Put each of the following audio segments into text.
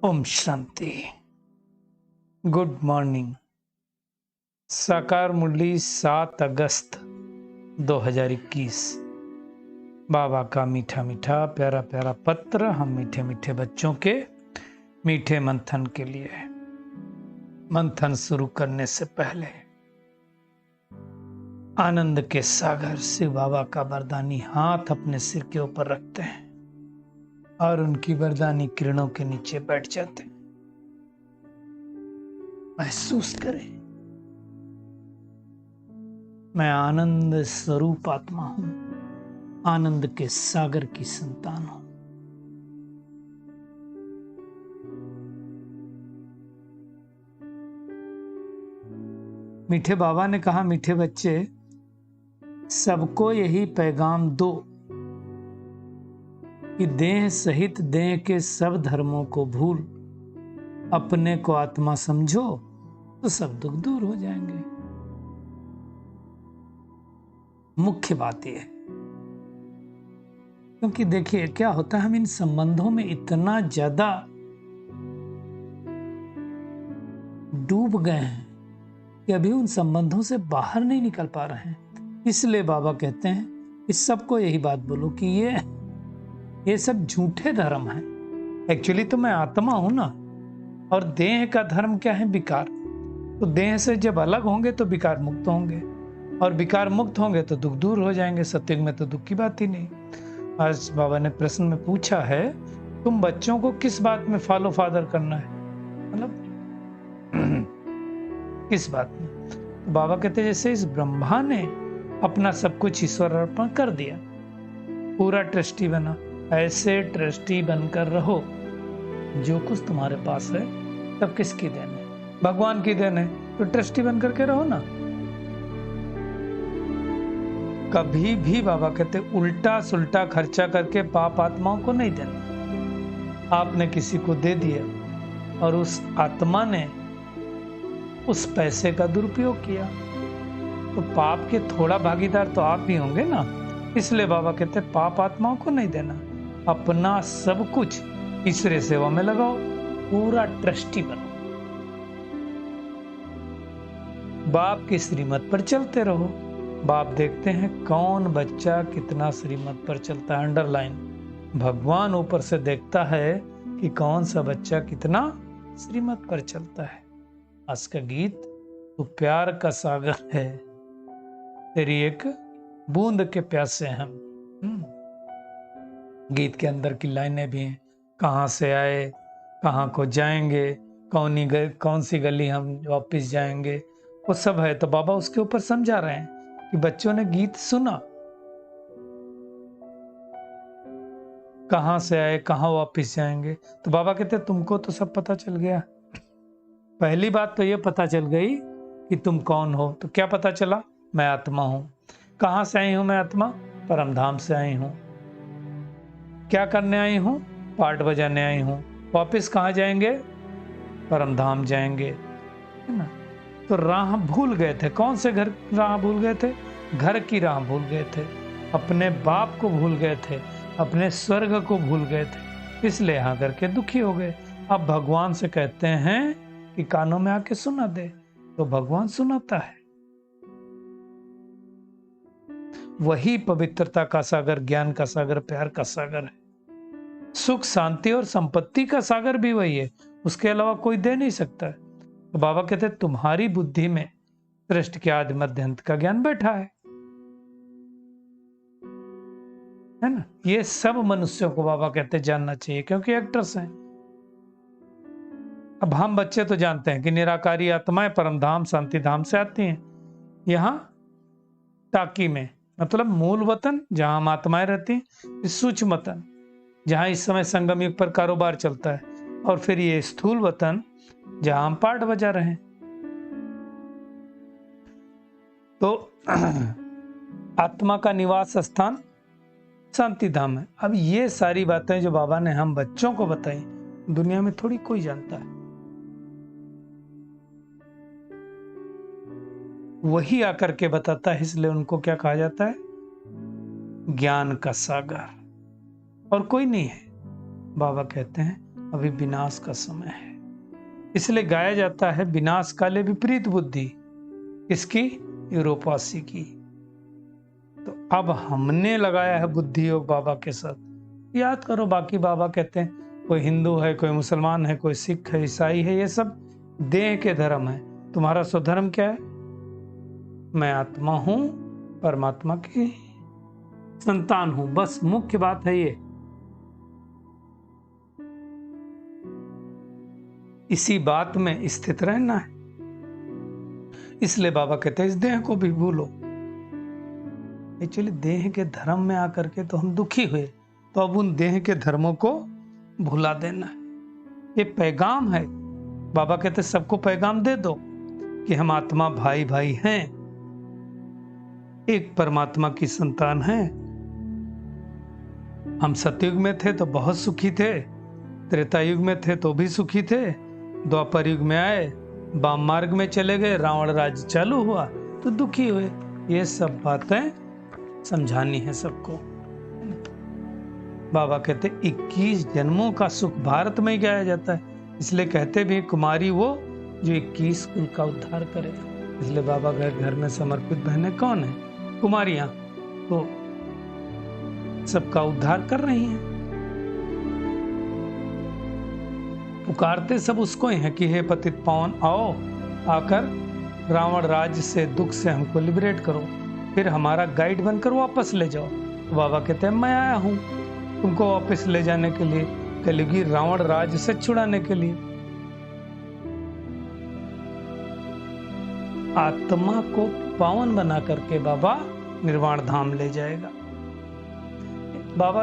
Om Shanti. Good morning. साकार मुरली 7 अगस्त 2021। बाबा का मीठा मीठा प्यारा प्यारा पत्र हम मीठे मीठे बच्चों के मीठे मंथन के लिए। मंथन शुरू करने से पहले आनंद के सागर शिव बाबा का वरदानी हाथ अपने सिर के ऊपर रखते हैं और उनकी वरदानी किरणों के नीचे बैठ जाते हैं। महसूस करें, मैं आनंद स्वरूप आत्मा हूं, आनंद के सागर की संतान हूं। मीठे बाबा ने कहा, मीठे बच्चे, सबको यही पैगाम दो कि देह सहित देह के सब धर्मों को भूल अपने को आत्मा समझो तो सब दुख दूर हो जाएंगे। मुख्य बात यह है, क्योंकि देखिए क्या होता है, हम इन संबंधों में इतना ज्यादा डूब गए हैं कि अभी उन संबंधों से बाहर नहीं निकल पा रहे हैं। इसलिए बाबा कहते हैं इस सबको यही बात बोलो कि ये सब झूठे धर्म हैं। एक्चुअली तो मैं आत्मा हूं ना, और देह का धर्म क्या है? विकार। तो देह से जब अलग होंगे तो विकार मुक्त होंगे, और विकार मुक्त होंगे तो दुख दूर हो जाएंगे। सत्युग में तो दुख की बात ही नहीं। आज बाबा ने प्रश्न में पूछा है, तुम बच्चों को किस बात में फॉलो फादर करना है? मतलब किस बात में? तो बाबा कहते जैसे इस ब्रह्मा ने अपना सब कुछ ईश्वर अर्पण कर दिया, पूरा ट्रस्टी बना, ऐसे ट्रस्टी बनकर रहो। जो कुछ तुम्हारे पास है तब किसकी देन है? भगवान की देन है, तो ट्रस्टी बन करके रहो ना। कभी भी बाबा कहते उल्टा सुल्टा खर्चा करके पाप आत्माओं को नहीं देना। आपने किसी को दे दिया और उस आत्मा ने उस पैसे का दुरुपयोग किया, तो पाप के थोड़ा भागीदार तो आप ही होंगे ना। इसलिए बाबा कहते पाप आत्माओं को नहीं देना, अपना सब कुछ ईश्वरीय सेवा में लगाओ, पूरा ट्रस्टी बनो, बाप की श्रीमत पर चलते रहो। बाप देखते हैं कौन बच्चा कितना श्रीमत पर चलता है। अंडरलाइन, भगवान ऊपर से देखता है कि कौन सा बच्चा कितना श्रीमत पर चलता है। आज का गीत, तू प्यार का सागर है, तेरी एक बूंद के प्यासे हम। गीत के अंदर की लाइनें भी हैं, कहाँ से आए कहाँ को जाएंगे, कौन सी गली हम वापस जाएंगे, वो सब है। तो बाबा उसके ऊपर समझा रहे हैं कि बच्चों ने गीत सुना, कहाँ से आए कहाँ वापस जाएंगे। तो बाबा कहते तुमको तो सब पता चल गया। पहली बात तो ये पता चल गई कि तुम कौन हो। तो क्या पता चला? मैं आत्मा हूं। कहां से आई हूं? मैं आत्मा परम धाम से आई हूं। क्या करने आई हूं? पाठ बजाने आई हूं। वापस कहां जाएंगे? परम धाम जाएंगे, है ना। तो राह भूल गए थे। कौन से घर राह भूल गए थे? घर की राह भूल गए थे, अपने बाप को भूल गए थे, अपने स्वर्ग को भूल गए थे। इसलिए यहां करके दुखी हो गए। अब भगवान से कहते हैं कि कानों में आके सुना दे, तो भगवान सुनाता है। वही पवित्रता का सागर, ज्ञान का सागर, प्यार का सागर है। सुख शांति और संपत्ति का सागर भी वही है, उसके अलावा कोई दे नहीं सकता है। तो बाबा कहते हैं तुम्हारी बुद्धि में सृष्टि के आदि मध्य अंत का ज्ञान बैठा है ना। ये सब मनुष्यों को बाबा कहते जानना चाहिए, क्योंकि एक्टर्स हैं। अब हम बच्चे तो जानते हैं कि निराकारी आत्माएं परम धाम शांति धाम से आती हैं। यहाँ टाकी में, मतलब मूल वतन जहां हम आत्माएं रहती हैं, सूक्ष्म वतन जहां इस समय संगम युग पर कारोबार चलता है, और फिर ये स्थूल वतन जहां हम पाठ बजा रहे हैं। तो आत्मा का निवास स्थान शांति धाम है। अब ये सारी बातें जो बाबा ने हम बच्चों को बताई, दुनिया में थोड़ी कोई जानता है। वही आकर के बताता है, इसलिए उनको क्या कहा जाता है? ज्ञान का सागर। और कोई नहीं है। बाबा कहते हैं अभी विनाश का समय है। इसलिए गाया जाता है विनाश काले विपरीत बुद्धि। किसकी? यूरोपवासी की। तो अब हमने लगाया है बुद्धि योग बाबा के साथ। याद करो, बाकी बाबा कहते हैं कोई हिंदू है, कोई मुसलमान है, कोई सिख है, ईसाई है, ये सब देह के धर्म है। तुम्हारा स्वधर्म क्या है? मैं आत्मा हूं, परमात्मा की संतान हूं। बस मुख्य बात है ये। इसी बात में स्थित रहना है। इसलिए बाबा कहते हैं इस देह को भी भूलो। एक्चुअली देह के धर्म में आकर के तो हम दुखी हुए, तो अब उन देह के धर्मों को भुला देना है। ये पैगाम है। बाबा कहते सबको पैगाम दे दो कि हम आत्मा भाई भाई हैं, एक परमात्मा की संतान हैं। हम सतयुग में थे तो बहुत सुखी थे, त्रेता युग में थे तो भी सुखी थे, द्वापर युग में आए, वाम मार्ग में चले गए, रावण राज्य चालू हुआ तो दुखी हुए। ये सब बातें समझानी है सबको। बाबा कहते 21 जन्मों का सुख भारत में ही गाया जाता है। इसलिए कहते भी कुमारी वो जो 21 कुल का उद्धार करे। इसलिए बाबा के घर में समर्पित बहनें कौन है? कुमारियां। तो सबका उद्धार कर रही हैं। पुकारते सब उसको ही है कि हे पतित पावन आओ, आकर रावण राज्य से, दुख से हमको लिबरेट करो, फिर हमारा गाइड बनकर वापस ले जाओ। तो बाबा कहते हैं मैं आया हूं तुमको वापस ले जाने के लिए, कलयुगी रावण राज्य से छुड़ाने के लिए। आत्मा को पावन बना करके बाबा निर्वाण धाम ले जाएगा। बाबा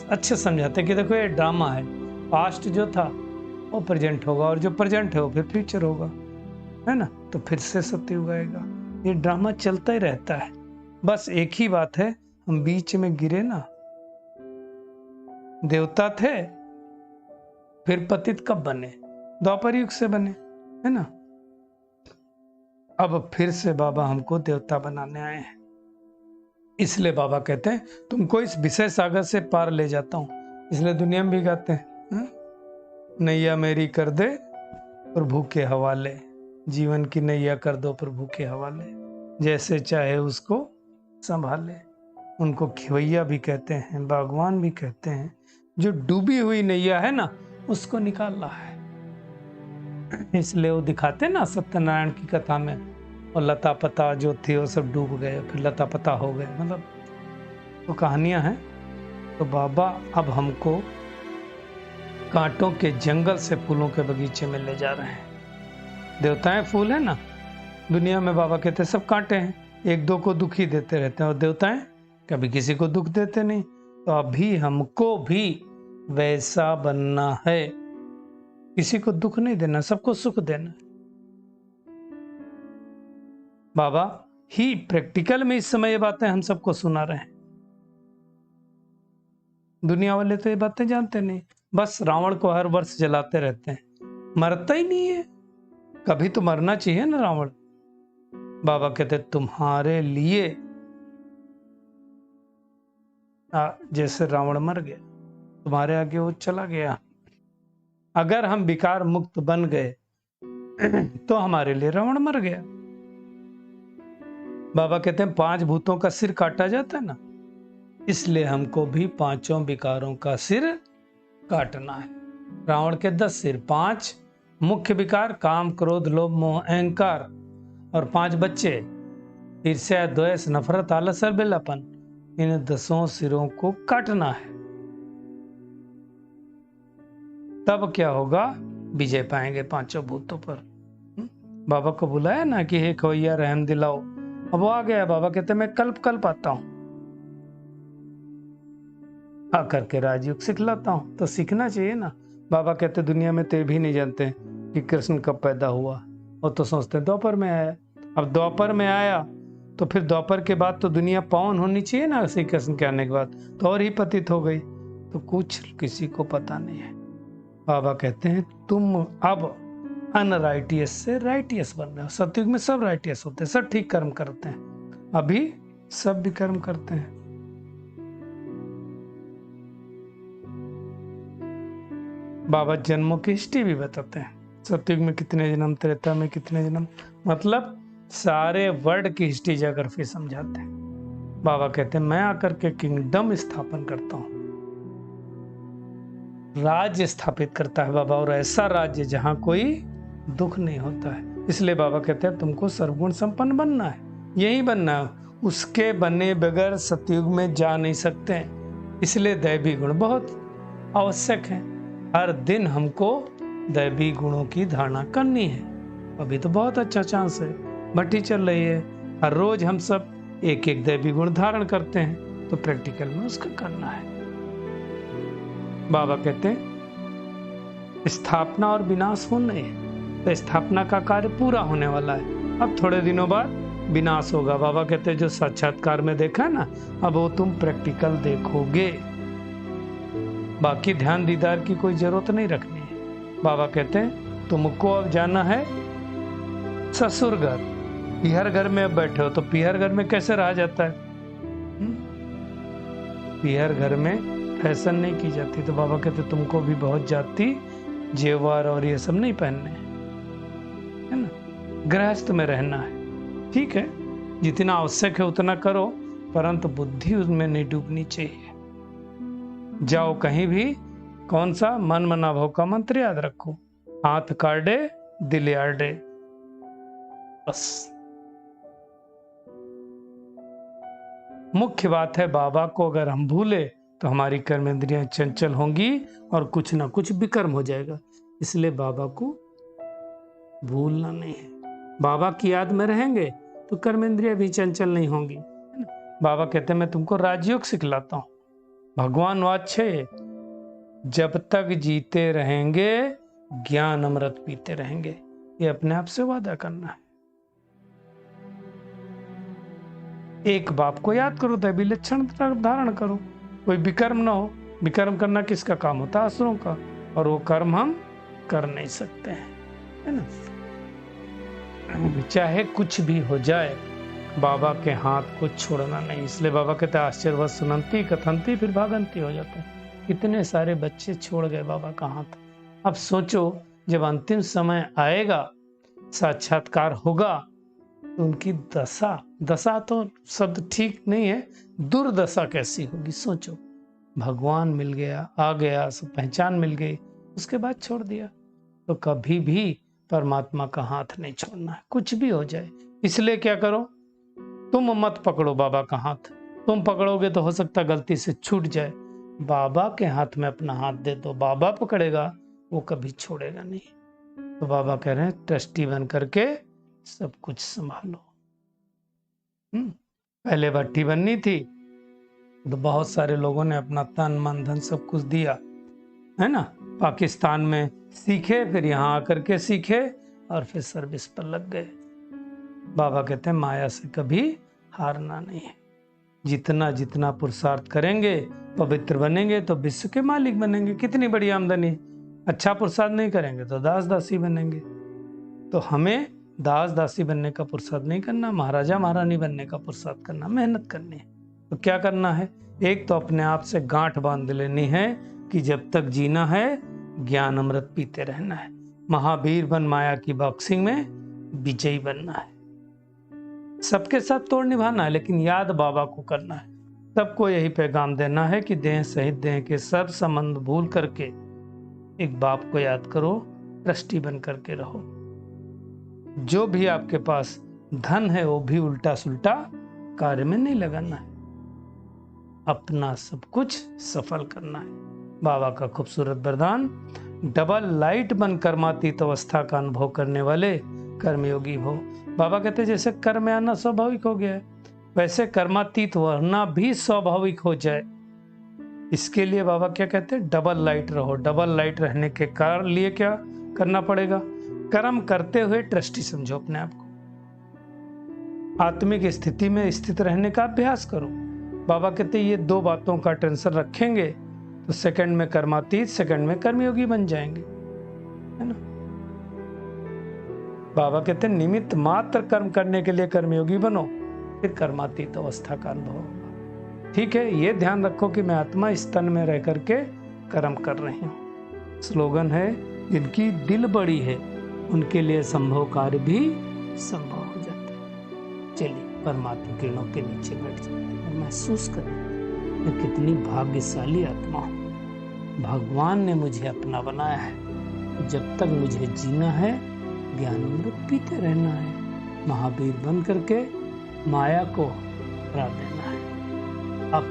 अच्छे समझाते कि देखो ये ड्रामा है। पास्ट जो था वो प्रेजेंट होगा, और जो प्रेजेंट है वो फिर फ्यूचर होगा, है ना। तो फिर से सतयुग आएगा। ये ड्रामा चलता ही रहता है। बस एक ही बात है, हम बीच में गिरे ना। देवता थे, फिर पतित कब बने? द्वापर युग से बने, है ना। अब फिर से बाबा हमको देवता बनाने आए हैं। इसलिए बाबा कहते हैं तुमको इस विषय सागर से पार ले जाता हूं। इसलिए दुनिया में भी गाते हैं नैया मेरी कर दे प्रभु के हवाले, जीवन की नैया कर दो प्रभु के हवाले, जैसे चाहे उसको संभाले। उनको खिवैया भी कहते हैं, बागवान भी कहते हैं। जो डूबी हुई नैया है ना, उसको निकाल रहा है। इसलिए वो दिखाते ना सत्यनारायण की कथा में, और लता पता जो थे वो सब डूब गए, फिर लता पता हो गए, मतलब वो कहानियां हैं। तो बाबा अब हमको कांटों के जंगल से फूलों के बगीचे में ले जा रहे हैं। देवताएं फूल है ना, दुनिया में बाबा कहते सब कांटे हैं, एक दो को दुखी देते रहते हैं, और देवताएं कभी किसी को दुख देते नहीं। तो अभी हमको भी वैसा बनना है, किसी को दुख नहीं देना, सबको सुख देना। बाबा ही प्रैक्टिकल में इस समय ये बातें हम सबको सुना रहे हैं। दुनिया वाले तो ये बातें जानते नहीं, बस रावण को हर वर्ष जलाते रहते हैं, मरता ही नहीं है। कभी तो मरना चाहिए ना रावण। बाबा कहते तुम्हारे लिए जैसे रावण मर गया, तुम्हारे आगे वो चला गया। अगर हम विकार मुक्त बन गए तो हमारे लिए रावण मर गया। बाबा कहते हैं 5 भूतों का सिर काटा जाता है ना, इसलिए हमको भी 5 विकारों का सिर काटना है। रावण के 10 सिर, 5 मुख्य विकार, काम क्रोध लोभ मोह अहंकार, और 5 बच्चे, ईर्ष्या द्वेष नफरत आलस और बेलापन। इन 10 सिरों को काटना है, तब क्या होगा? विजय पाएंगे 5 भूतों पर। बाबा को बुलाया ना कि हे खवैया रहम दिलाओ, अब वो आ गया। बाबा कहते मैं कल्प आता हूं, आकर के राजयुग सिखलाता हूं। तो सीखना चाहिए ना। बाबा कहते दुनिया में ते भी नहीं जानते कि कृष्ण कब पैदा हुआ, वो तो सोचते द्वापर में आया। अब द्वापर में आया तो फिर द्वापर के बाद तो दुनिया पावन होनी चाहिए ना, श्री कृष्ण के आने के बाद तो और ही पतित हो गई। तो कुछ किसी को पता नहीं है। बाबा कहते हैं तुम अब अनराइटियस से राइटियस बन रहे हो। सतयुग में सब राइटियस होते हैं, सब ठीक कर्म करते हैं, अभी सब भी कर्म करते हैं। बाबा जन्मों की हिस्ट्री भी बताते हैं, सतयुग में कितने जन्म, त्रेता में कितने जन्म, मतलब सारे वर्ल्ड की हिस्ट्री ज्योग्राफी समझाते हैं। बाबा कहते हैं मैं आकर के किंगडम स्थापन करता हूं, राज्य स्थापित करता है बाबा, और ऐसा राज्य जहां कोई दुख नहीं होता है। इसलिए बाबा कहते हैं तुमको सर्वगुण संपन्न बनना है, यही बनना है, उसके बनने बगैर सतयुग में जा नहीं सकते हैं। इसलिए दैवी गुण बहुत आवश्यक है। हर दिन हमको दैवी गुणों की धारणा करनी है। अभी तो बहुत अच्छा चांस है, भट्टी चल रही है, हर रोज हम सब एक एक दैवी गुण धारण करते हैं, तो प्रैक्टिकल में उसका करना है। बाबा कहते हैं स्थापना और विनाश होना है, तो स्थापना का कार्य पूरा होने वाला है, अब थोड़े दिनों बाद विनाश होगा। बाबा कहते हैं जो साक्षात्कार में देखा है ना, अब वो तुम प्रैक्टिकल देखोगे, बाकी ध्यान दीदार की कोई जरूरत नहीं रखनी है। बाबा कहते हैं तुमको अब जाना है ससुर घर, पीहर घर में अब बैठे हो, तो पीहर घर में कैसे रहा जाता है? पीहर घर में फैशन नहीं की जाती, तो बाबा कहते तुमको भी बहुत जाति जेवर और ये सब नहीं पहनने है ना, गृहस्थ में रहना है। ठीक है, जितना आवश्यक है उतना करो, परंतु बुद्धि उसमें नहीं डूबनी चाहिए। जाओ कहीं भी, कौन सा? मन मना भाव का मंत्र याद रखो, हाथ काटे दिल आडे, बस। मुख्य बात है बाबा को अगर हम भूले तो हमारी कर्मेंद्रियां चंचल होंगी और कुछ ना कुछ विकर्म हो जाएगा। इसलिए बाबा को भूलना नहीं है। बाबा की याद में रहेंगे तो कर्मेंद्रियां भी चंचल नहीं होंगी। बाबा कहते हैं मैं तुमको राजयोग सिखलाता हूं। भगवान वाच्छे, जब तक जीते रहेंगे ज्ञान अमृत पीते रहेंगे, ये अपने आप से वादा करना है। एक बाप को याद करो, दैवी लक्षण धारण करो, कोई विकर्म ना हो। विकर्म करना किसका काम होता है? असुरों का, और वो कर्म हम कर नहीं सकते हैं, है ना। चाहे कुछ भी हो जाए, बाबा के हाथ को छोड़ना नहीं। इसलिए बाबा कहते हैं आश्चर्यवश सुनंती कथंती फिर भागंती हो जाता है। कितने सारे बच्चे छोड़ गए बाबा का हाथ। अब सोचो जब अंतिम समय आएगा, साक्षात्कार होगा, तो उनकी दशा तो शब्द ठीक नहीं है, दुर्दशा कैसी होगी सोचो। भगवान मिल गया, आ गया, सब पहचान मिल गई, उसके बाद छोड़ दिया। तो कभी भी परमात्मा का हाथ नहीं छोड़ना है, कुछ भी हो जाए। इसलिए क्या करो, तुम मत पकड़ो बाबा का हाथ। तुम पकड़ोगे तो हो सकता गलती से छूट जाए। बाबा के हाथ में अपना हाथ दे दो, बाबा पकड़ेगा, वो कभी छोड़ेगा नहीं। तो बाबा कह रहे हैं ट्रस्टी बन करके सब कुछ संभालो। पहले भट्टी बननी थी तो बहुत सारे लोगों ने अपना तन मन धन सब कुछ दिया, है ना। पाकिस्तान में सीखे, फिर यहाँ आकर के सीखे, और फिर सर्विस पर लग गए। बाबा कहते हैं माया से कभी हारना नहीं है। जितना जितना पुरुषार्थ करेंगे, पवित्र बनेंगे, तो विश्व के मालिक बनेंगे। कितनी बड़ी आमदनी। अच्छा पुरुषार्थ नहीं करेंगे तो दास दासी बनेंगे। तो हमें दास दासी बनने का पुरुषार्थ नहीं करना, महाराजा महारानी बनने का पुरुषार्थ करना, मेहनत करनी है। तो क्या करना है? एक तो अपने आप से गांठ बांध लेनी है कि जब तक जीना है ज्ञान अमृत पीते रहना है। महावीर बन माया की बॉक्सिंग में विजयी बनना है। सबके साथ तोड़ निभाना है, लेकिन याद बाबा को करना है। सबको यही पैगाम देना है कि देह सहित देह के सब संबंध भूल करके एक बाप को याद करो, ट्रस्टी बन करके रहो। जो भी आपके पास धन है वो भी उल्टा सुल्टा कार्य में नहीं लगाना है, अपना सब कुछ सफल करना है। बाबा का खूबसूरत वरदान, डबल लाइट बन कर्मातीत अवस्था का अनुभव करने वाले कर्मयोगी भो। बाबा कहते जैसे कर्म में आना स्वाभाविक हो गया है, वैसे कर्मातीत होना भी स्वाभाविक हो जाए। इसके लिए बाबा क्या कहते हैं? डबल लाइट रहो। डबल लाइट रहने के कारण लिए क्या करना पड़ेगा? कर्म करते हुए ट्रस्टी समझो अपने आप को। आत्मिक स्थिति में स्थित रहने का अभ्यास करो। बाबा कहते ये दो बातों का टेंशन रखेंगे तो सेकंड में कर्मातीत, सेकंड में कर्मयोगी बन जाएंगे, है ना। बाबा कहते हैं निमित्त मात्र कर्म करने के लिए कर्मयोगी बनो, फिर कर्मातीत अवस्था का अनुभव होगा। ठीक है, ये ध्यान रखो कि मैं आत्मा इस तन में रह करके कर्म कर रही हूँ। स्लोगन है, जिनकी दिल बड़ी है उनके लिए संभव कार्य भी संभव हो जाता है। चलिए परमात्मा किरणों के नीचे बैठ जाते हैं और महसूस करें मैं कितनी भाग्यशाली आत्मा हूँ। भगवान ने मुझे अपना बनाया है। जब तक मुझे जीना है ज्ञान अमृत पीते रहना है। महावीर बन करके माया को हरा देना है। अब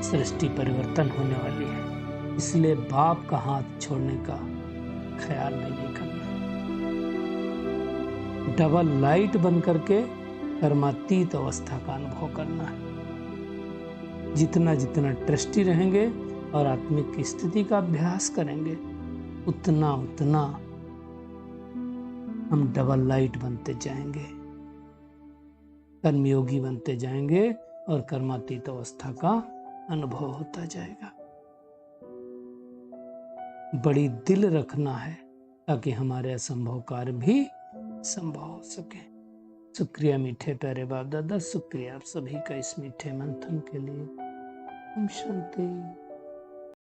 सृष्टि परिवर्तन होने वाली है, इसलिए बाप का हाथ छोड़ने का ख्याल भी नहीं करना। डबल लाइट बन करके कर्मातीत अवस्था का अनुभव करना है। जितना जितना ट्रस्टी रहेंगे और आत्मिक स्थिति का अभ्यास करेंगे, उतना उतना हम डबल लाइट बनते जाएंगे, कर्मयोगी बनते जाएंगे और कर्मातीत अवस्था का अनुभव होता जाएगा। बड़ी दिल रखना है ताकि हमारे असंभव कार्य भी संभव हो सके। शुक्रिया मीठे प्यारे बाप दादा, शुक्रिया आप सभी का इस मीठे मंथन के लिए। ओम शांति।